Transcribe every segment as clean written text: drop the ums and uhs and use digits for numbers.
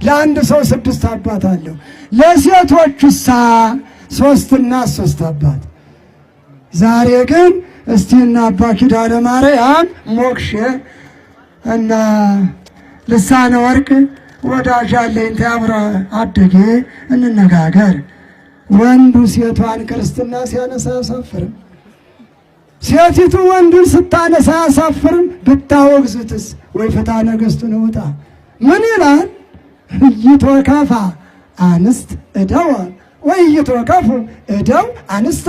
ለአንድ ሰው 6 አባት አለው። ለሴቶቹሳ 3 እና 3 አባት። ዛሬ ግን እስቲ እና አባ ኪዳነ ማርያም ሞክሼ እና ልሳነ ወርቅ ወዳጅ አለኝ ተያብራ አደጌ እንነጋገር። ወንዱ ሴቷን ክርስትና ሲያነሳ አያሳፍርም? ሴቲቱ ወንዱን ስታነሳ አያሳፍርም? ብታወግዝትስ? ወይ ፍትሐ ነገሥቱን ውጣ ምን ይላል? ይትወከፋ አንስት እደው ወይ ይትወከፉ እደው አንስት።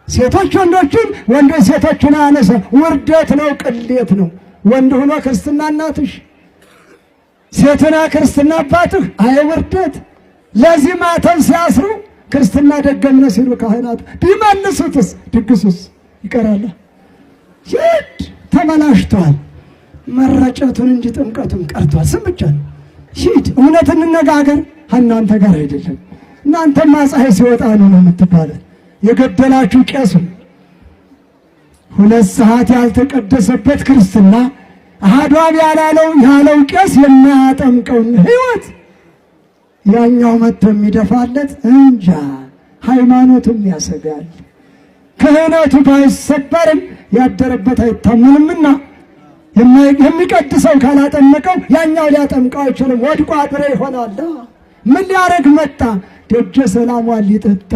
ሴቶች ወንዶችን፣ ወንዶች ሴቶችን አነሰ። ውርደት ነው፣ ቅሌት ነው። ወንድ ሆኖ ክርስትና እናትሽ፣ ሴትና ክርስትና አባትህ። አይ ውርደት! ለዚህ ማተብ ሲያስሩ ክርስትና ደገምነ ሲሉ ካህናት ቢመልሱትስ ድግሱስ ይቀራል? ሂድ ተበላሽቷል። መረጨቱን እንጂ ጥምቀቱን ቀርቷል። ስም ብቻ ነው። ሂድ እውነት እንነጋገር። እናንተ ጋር አይደለም። እናንተማ ፀሐይ ሲወጣ ነው የምትባለው። የገደላችሁ ቄሱ 2 ሰዓት ያልተቀደሰበት ክርስትና አሐዱ አብ ያለው ቄስ የማያጠምቀውን ሕይወት ያኛው መጥቶ የሚደፋለት እንጃ። ሃይማኖቱም ያሰጋል። ክህነቱ ባይሰበርም ያደረበት አይታመንምና የሚቀድሰው ካላጠመቀው ያኛው ሊያጠምቀው አይችልም። ወድቆ አድሬ ይሆናል። ምን ሊያረግ መጣ? ደጀ ሰላሟን ሊጠጣ